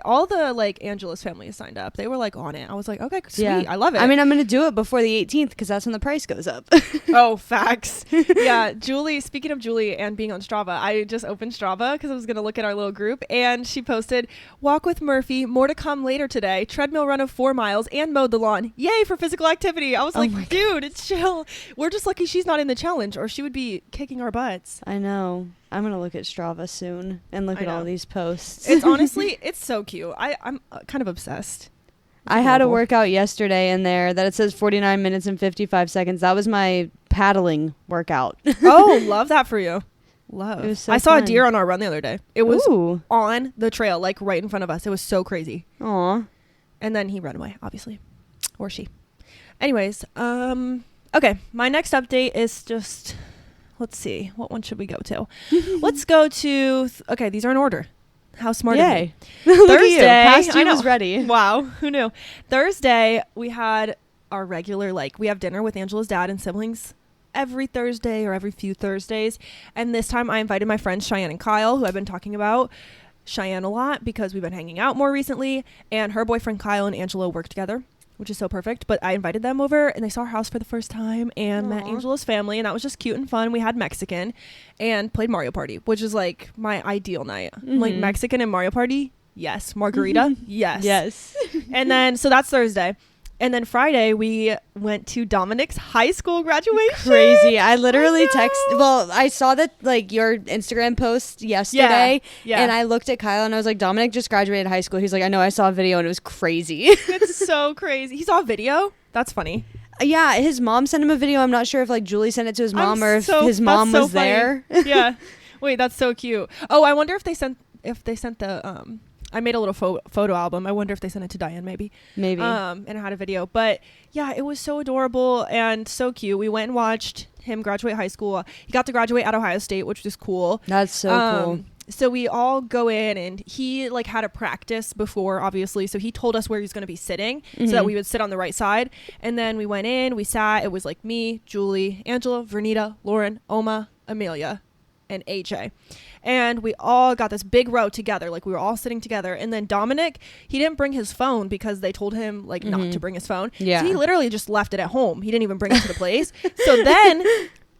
all the, like, Angela's family has signed up. They were, like, on it. I was like, okay, sweet. Yeah. I love it. I mean, I'm going to do it before the 18th because that's when the price goes up. Oh, facts. Yeah, Julie, speaking of Julie and being on Strava, I just opened Strava because I was going to look at our little group, and she posted, walk with Murphy, more to come later today, treadmill run of 4 miles, and mowed the lawn. Yay for physical activity. I was like, dude, it's chill. We're just lucky she's not in the challenge, or she would be kicking our butts. I know. I'm going to look at Strava soon and look at all these posts. It's honestly, it's so cute. I'm kind of obsessed. I had a workout yesterday in there that it says 49 minutes and 55 seconds. That was my paddling workout. Oh, love that for you. Love. It was so I saw fun. a deer on our run the other day. It was on the trail, like right in front of us. It was so crazy. Aw. And then he ran away, obviously. Or she. Anyways, okay. My next update is just... Let's see. What one should we go to? Let's go to... okay, these are in order. How smart of me. Thursday. Past you was ready. Wow. Who knew? Thursday, we had our regular, like, we have dinner with Angela's dad and siblings every Thursday or every few Thursdays. And this time I invited my friends Cheyenne and Kyle, who I've been talking about Cheyenne a lot because we've been hanging out more recently. And her boyfriend Kyle and Angela work together, which is so perfect. But I invited them over and they saw our house for the first time and met Angela's family. And that was just cute and fun. We had Mexican and played Mario Party, which is like my ideal night. Like Mexican and Mario Party. Yes. Margarita. Yes. Yes. And then, so that's Thursday. And then Friday, we went to Dominic's high school graduation. Crazy. I literally I saw that, like, your Instagram post yesterday. Yeah. And I looked at Kyle and I was like, Dominic just graduated high school. He's like, I know, I saw a video and it was crazy. It's so crazy. He saw a video? That's funny. Yeah. His mom sent him a video. I'm not sure if, like, Julie sent it to his mom or if his mom was there. Yeah. Wait, that's so cute. Oh, I wonder if they sent the, I made a little photo album. I wonder if they sent it to Diane, maybe. And it had a video. But yeah, it was so adorable and so cute. We went and watched him graduate high school. He got to graduate at Ohio State, which was cool. That's so cool. So we all go in and he like had a practice before, obviously. So he told us where he's going to be sitting so that we would sit on the right side. And then we went in, we sat. It was like me, Julie, Angela, Vernita, Lauren, Oma, Amelia, and AJ. And we all got this big row together. Like we were all sitting together. And then Dominic, he didn't bring his phone because they told him like not to bring his phone. Yeah. So he literally just left it at home. He didn't even bring it to the place. So then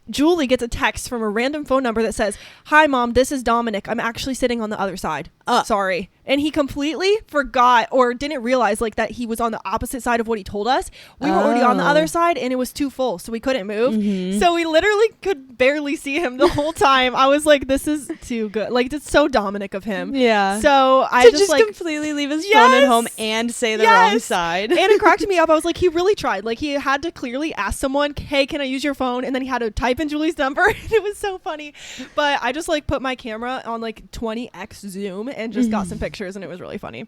Julie gets a text from a random phone number that says, "Hi, Mom, this is Dominic. I'm actually sitting on the other side. Sorry." and he completely forgot or didn't realize like that he was on the opposite side of what he told us. We were already on the other side, and it was too full, so we couldn't move. So we literally could barely see him the whole time. I was like, this is too good. Like, it's so Dominic of him. Yeah. So I just like completely leave his phone at home and say the wrong side. And it cracked me up. I was like, he really tried. Like, he had to clearly ask someone, hey, can I use your phone? And then he had to type in Julie's number. And it was so funny. But I just like put my camera on like 20x zoom and just got some pictures, and it was really funny.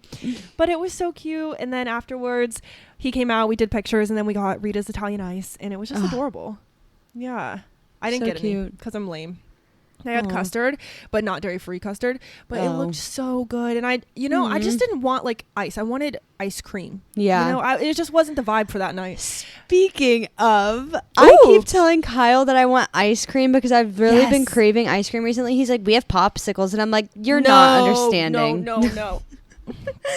But it was so cute. And then afterwards he came out, we did pictures, and then we got Rita's Italian ice, and it was just adorable. Yeah. I didn't get any because I'm lame. I had custard, but not dairy-free custard. But it looked so good. And I just didn't want like ice. I wanted ice cream. Yeah. It just wasn't the vibe for that night. Speaking of, I keep telling Kyle that I want ice cream because I've really been craving ice cream recently. He's like, we have popsicles. And I'm like, you're not understanding. No.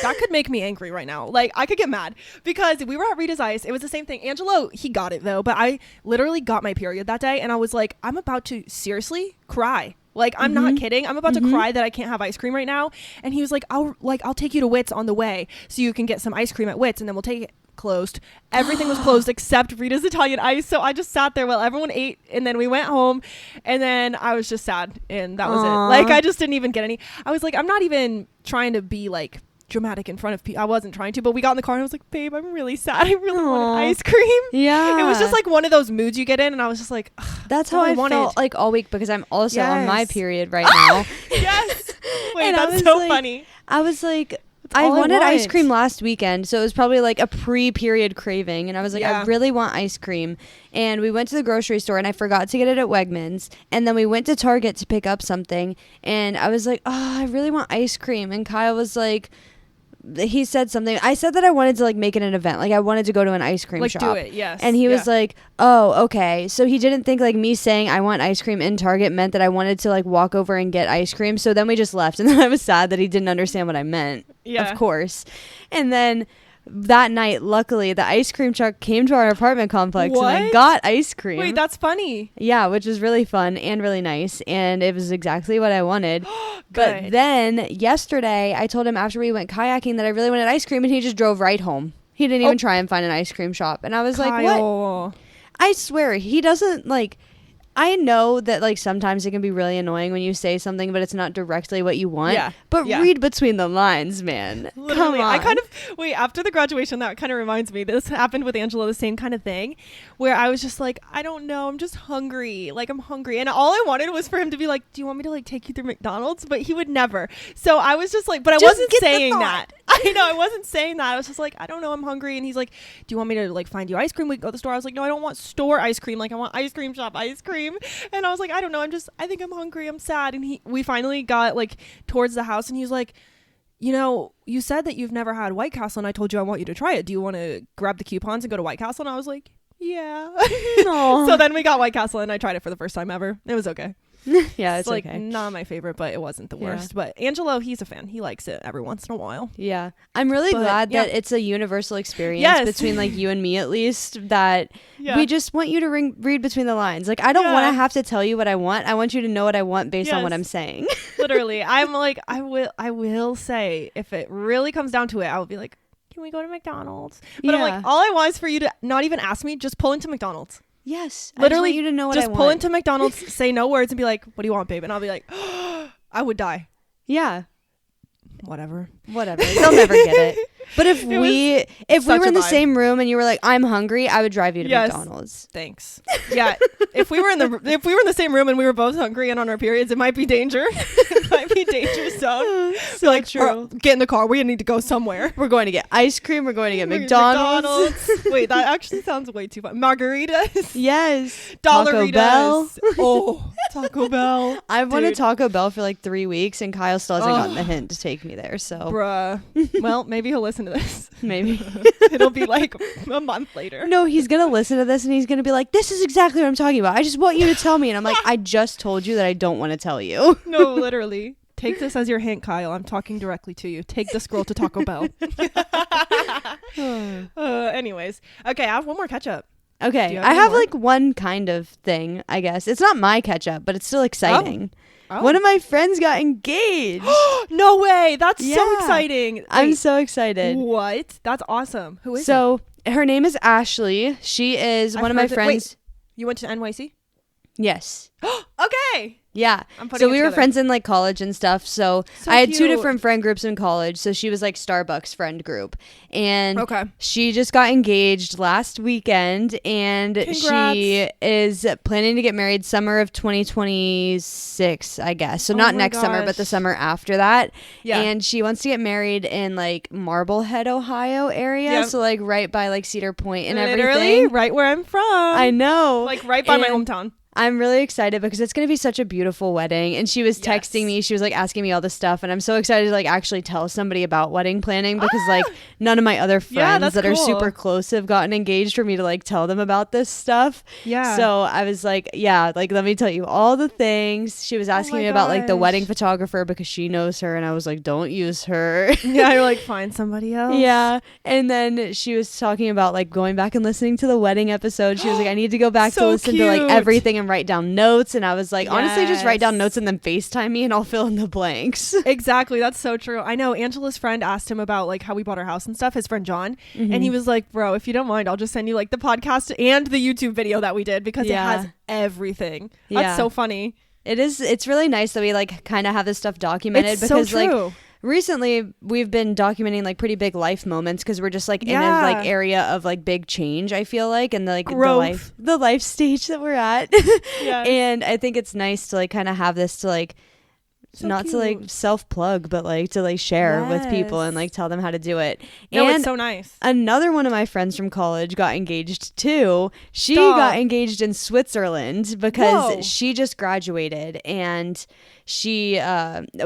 That could make me angry right now. Like, I could get mad because we were at Rita's Ice. It was the same thing. Angelo, he got it though, but I literally got my period that day, and I was like, I'm about to seriously cry. Like, I'm not kidding. I'm about to cry that I can't have ice cream right now. And he was like, I'll take you to Wits on the way so you can get some ice cream at Wits, and then we'll take it. Closed. Everything was closed except Rita's Italian ice. So I just sat there while everyone ate, and then we went home, and then I was just sad, and that was it. Like, I just didn't even get any. I was like, I'm not even trying to be like dramatic in front of people. I wasn't trying to, but we got in the car and I was like, babe, I'm really sad. I really want ice cream. Yeah. It was just like one of those moods you get in, and I was just like, that's how I felt like all week, because I'm also on my period right now. Yes. Wait, that's so like, funny. I was like, I wanted ice cream last weekend, so it was probably like a pre-period craving, and I was like, I really want ice cream. And we went to the grocery store, and I forgot to get it at Wegmans, and then we went to Target to pick up something, and I was like, I really want ice cream. And Kyle was like, he said something. I said that I wanted to like make it an event, like I wanted to go to an ice cream shop. Do it, yes. And he was like, oh, okay. So he didn't think like me saying I want ice cream in Target meant that I wanted to like walk over and get ice cream. So then we just left, and then I was sad that he didn't understand what I meant. Yeah, of course. And then that night, luckily, the ice cream truck came to our apartment complex, and I got ice cream. Wait, that's funny. Yeah, which was really fun and really nice, and it was exactly what I wanted. But then yesterday, I told him after we went kayaking that I really wanted ice cream, and he just drove right home. He didn't even try and find an ice cream shop, and I was like, what? I swear, he doesn't like... I know that like sometimes it can be really annoying when you say something but it's not directly what you want. Yeah. But read between the lines, man. Literally. Come on. After the graduation, that kind of reminds me. This happened with Angela, the same kind of thing, where I was just like, I don't know, I'm just hungry. Like, I'm hungry. And all I wanted was for him to be like, do you want me to like take you through McDonald's? But he would never. So I was just like, but I wasn't saying that. I know, I wasn't saying that. I was just like, I don't know, I'm hungry. And he's like, do you want me to like find you ice cream? We go to the store. I was like, no, I don't want store ice cream. Like, I want ice cream shop ice cream. And I was like, I don't know, I think I'm hungry, I'm sad. And we finally got like towards the house, and he's like, you know, you said that you've never had White Castle, and I told you I want you to try it. Do you want to grab the coupons and go to White Castle? And I was like, yeah. So then we got White Castle, and I tried it for the first time ever. It was okay. Yeah, it's like okay. Not my favorite, but it wasn't the worst. But Angelo, he's a fan. He likes it every once in a while. Yeah, I'm really glad that it's a universal experience between like you and me, at least, that we just want you to read between the lines. Like, I don't want to have to tell you what I want. I want you to know what I want based on what I'm saying. Literally, I'm like, I will say, if it really comes down to it, I will be like, can we go to McDonald's? But I'm like, all I want is for you to not even ask me, just pull into McDonald's. Yes, literally, I just want you to know what I want. Just pull into McDonald's, say no words, and be like, "What do you want, babe?" And I'll be like, "I would die." Yeah, whatever. They'll never get it. But if we were in the same room and you were like, "I'm hungry," I would drive you to McDonald's. Thanks. Yeah. if we were in the same room and we were both hungry and on our periods, it might be danger. It might be danger zone. So like, true. Get in the car. We need to go somewhere. We're going to get ice cream. We're going to get McDonald's. Wait, that actually sounds way too fun. Margaritas. Yes. Dollaritas. Taco Bell. Oh, Taco Bell. I've wanted Taco Bell for like 3 weeks, and Kyle still hasn't gotten the hint to take me there. So, bruh. Well, maybe he'll listen to this. Maybe. It'll be like a month later. No, he's gonna listen to this and he's gonna be like, this is exactly what I'm talking about. I just want you to tell me. And I'm like, I just told you that I don't want to tell you. No, literally. Take this as your hint, Kyle. I'm talking directly to you. Take this girl to Taco Bell. Anyways. Okay, I have one more ketchup. Okay. I have like one kind of thing, I guess. It's not my ketchup, but it's still exciting. One of my friends got engaged. No way. That's so exciting. Wait, I'm so excited. What? That's awesome. Who is it? So her name is Ashley. She is one of my friends. Wait, you went to NYC? Yes. Okay. Yeah. So we were friends in like college and stuff. So I had 2 different friend groups in college. So she was like Starbucks friend group. And she just got engaged last weekend. And she is planning to get married summer of 2026, I guess. So not next summer, but the summer after that. Yeah. And she wants to get married in like Marblehead, Ohio area. Yep. So like right by like Cedar Point and everything. Literally right where I'm from. I know. Like right by my hometown. I'm really excited because it's going to be such a beautiful wedding. And she was texting me. She was like asking me all this stuff. And I'm so excited to like actually tell somebody about wedding planning because like none of my other friends that are super close have gotten engaged for me to like tell them about this stuff. Yeah. So I was like, like let me tell you all the things. She was asking me about like the wedding photographer because she knows her. And I was like, don't use her. Yeah. You're like, find somebody else. Yeah. And then she was talking about like going back and listening to the wedding episode. She was like, I need to go back to listen to like everything and write down notes. And I was like, honestly, just write down notes and then FaceTime me and I'll fill in the blanks. Exactly. That's so true. I know Angela's friend asked him about like how we bought our house and stuff, his friend John. And he was like, bro, if you don't mind, I'll just send you like the podcast and the YouTube video that we did because it has everything. That's so funny. It is. It's really nice that we like kind of have this stuff documented because like recently we've been documenting like pretty big life moments because we're just like in a like area of like big change, I feel like, and like the life stage that we're at. And I think it's nice to like kind of have this to like not to like self plug, but like to like share with people and like tell them how to do it. No, and it's so nice. Another one of my friends from college got engaged too. She got engaged in Switzerland because she just graduated and she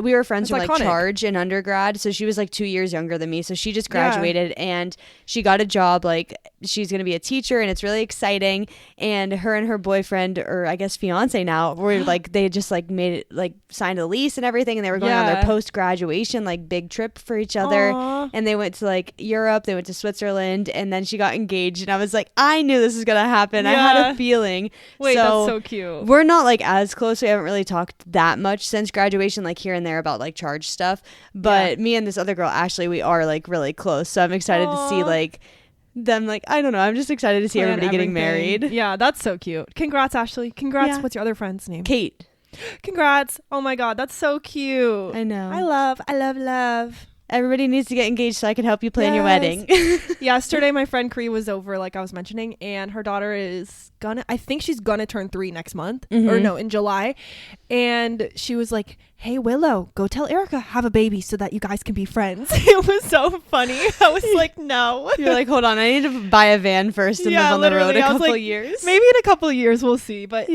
we were friends from like Charge in undergrad, so she was like 2 years younger than me, so she just graduated and she got a job, like she's gonna be a teacher and it's really exciting. And her and her boyfriend, or I guess fiance now, were like they just like made it like signed a lease and everything, and they were going on their post-graduation like big trip for each other. And they went to like Europe, they went to Switzerland, and then she got engaged and I was like, I knew this was gonna happen. I had a feeling. Wait, that's so cute. We're not like as close, we haven't really talked that much since graduation, like here and there about like Charge stuff, but me and this other girl Ashley, we are like really close, so I'm excited to see like them, like I don't know, I'm just excited to see everybody getting married. Yeah, that's so cute. Congrats, Ashley. Congrats. What's your other friend's name? Kate. Congrats. Oh my god, that's so cute. I know. I love Everybody needs to get engaged so I can help you plan your wedding. Yesterday, my friend Cree was over, like I was mentioning, and her daughter is I think she's gonna turn 3 next month, or no, in July. And she was like, hey, Willow, go tell Arika have a baby so that you guys can be friends. It was so funny. I was like, no. You're like, hold on, I need to buy a van first and live on the road a couple of years. Maybe in a couple of years, we'll see. But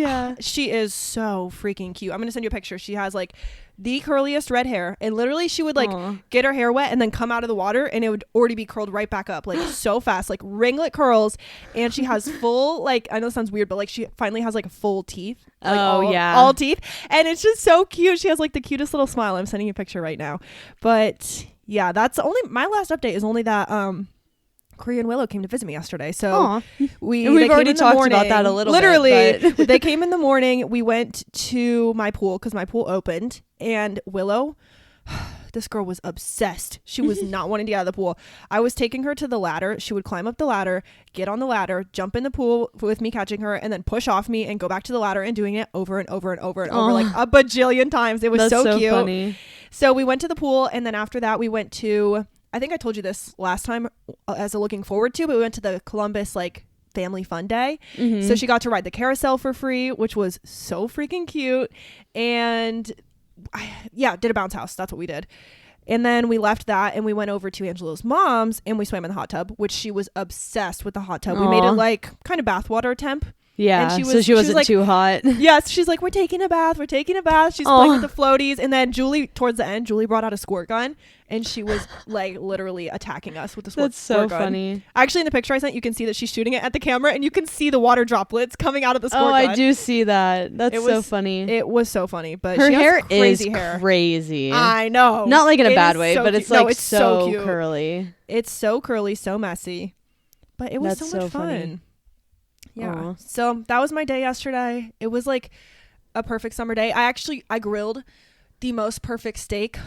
she is so freaking cute. I'm gonna send you a picture. She has like the curliest red hair, and literally she would like get her hair wet and then come out of the water and it would already be curled right back up, like so fast, like ringlet curls. And she has full, like, I know it sounds weird, but like she finally has like full teeth, like all teeth, and it's just so cute. She has like the cutest little smile. I'm sending you a picture right now. But yeah, that's only my last update is only that Cree and Willow came to visit me yesterday, so we've already talked about that a little bit. They came in the morning. We went to my pool because my pool opened, and Willow, this girl was obsessed. She was not wanting to get out of the pool. I was taking her to the ladder. She would climb up the ladder, get on the ladder, jump in the pool with me catching her, and then push off me and go back to the ladder and doing it over and over and over and over like a bajillion times. It was so cute. Funny. So we went to the pool, and then after that we went to, I think I told you this last time as a looking forward to, but we went to the Columbus like family fun day. So she got to ride the carousel for free, which was so freaking cute. And did a bounce house. That's what we did. And then we left that and we went over to Angela's mom's and we swam in the hot tub, which she was obsessed with the hot tub. We made it like kind of bathwater temp. Yeah, and she wasn't like, too hot. Yes, she's like, we're taking a bath. She's playing with the floaties. And then Julie, towards the end, Julie brought out a squirt gun and she was like literally attacking us with the squirt gun. That's so funny. Actually, in the picture I sent, you can see that she's shooting it at the camera and you can see the water droplets coming out of the squirt gun. I do see that. That's so funny. It was so funny. But her she hair has crazy is hair. Crazy. I know. Not like in a bad way, but it's like it's so cute. curly. It's so curly, so messy. But it was so much fun. Yeah. So that was my day yesterday. It was like a perfect summer day. I grilled the most perfect steak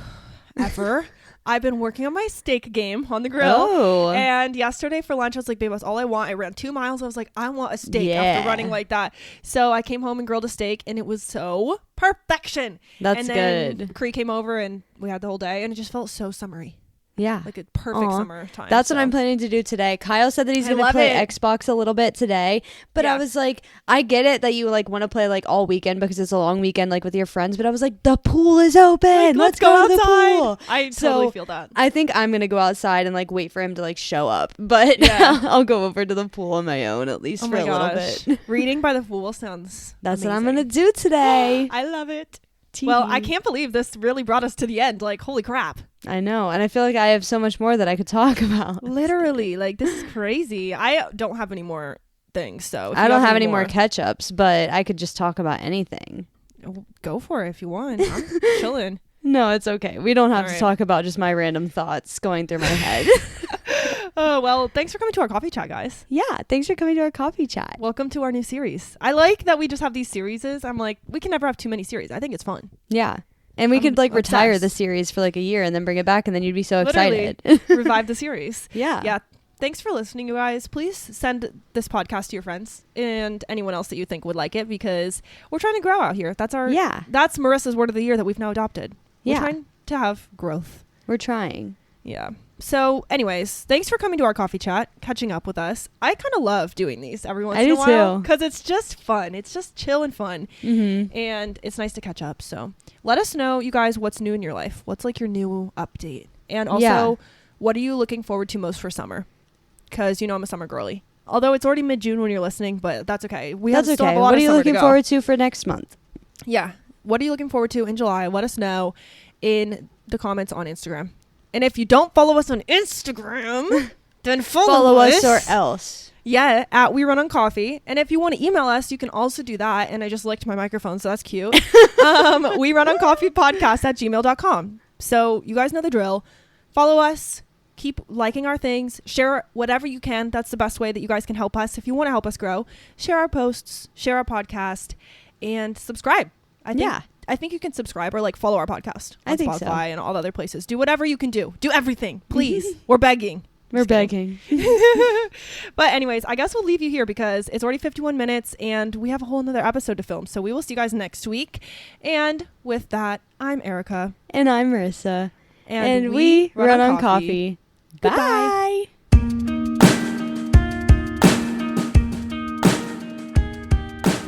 ever. I've been working on my steak game on the grill. Oh. And yesterday for lunch, I was like, babe, that's all I want. I ran 2 miles. I was like, I want a steak after running like that. So I came home and grilled a steak, and it was so perfection. That's and then good. Cree came over, and we had the whole day, and it just felt so summery. Yeah. Like a perfect summer time. That's what I'm planning to do today. Kyle said that he's going to play Xbox a little bit today, but I was like, I get it that you like want to play like all weekend because it's a long weekend like with your friends, but I was like, the pool is open. Like, let's go outside. To the pool. I totally feel that. I think I'm going to go outside and like wait for him to like show up, but I'll go over to the pool on my own at least for a little bit. Reading by the pool sounds That's amazing. what I'm going to do today. I love it. Well, I can't believe this really brought us to the end. Like, holy crap. I know. And I feel like I have so much more that I could talk about. Literally. Like, this is crazy. I don't have any more things. So I don't have any more catch-ups, but I could just talk about anything. Go for it if you want. I'm chilling. No, it's okay. We don't have to talk about just my random thoughts going through my head. Oh, well, thanks for coming to our coffee chat, guys. Yeah, thanks for coming to our coffee chat. Welcome to our new series. I like that we just have these series. I'm like, we can never have too many series. I think it's fun. Yeah. And we could like retire the series for like a year and then bring it back, and then you'd be so excited. Revive the series. Yeah. Yeah. Thanks for listening, you guys. Please send this podcast to your friends and anyone else that you think would like it, because we're trying to grow out here. That's that's Marissa's word of the year that we've now adopted. We're trying to have growth. We're trying. Yeah. So anyways, thanks for coming to our coffee chat, catching up with us. I kind of love doing these every once in a while because it's just fun. It's just chill and fun. Mm-hmm. And it's nice to catch up. So let us know, you guys, what's new in your life. What's like your new update? And also, what are you looking forward to most for summer? Because, I'm a summer girly. Although it's already mid-June when you're listening, but that's okay. Still have a lot what are you looking to forward to for next month? Yeah. What are you looking forward to in July? Let us know in the comments on Instagram. And if you don't follow us on Instagram, then follow us or else. Yeah, at We Run on Coffee. And if you want to email us, you can also do that. And I just licked my microphone, so that's cute. We Run on Coffee podcast at gmail.com. So you guys know the drill. Follow us. Keep liking our things. Share whatever you can. That's the best way that you guys can help us. If you want to help us grow, share our posts, share our podcast, and subscribe. I think you can subscribe or like follow our podcast on Spotify and all the other places. Do whatever you can do. Do everything, please. We're begging. We're begging. But anyways, I guess we'll leave you here because it's already 51 minutes and we have a whole nother episode to film. So we will see you guys next week. And with that, I'm Arika. And I'm Marissa. And we run on coffee. Bye.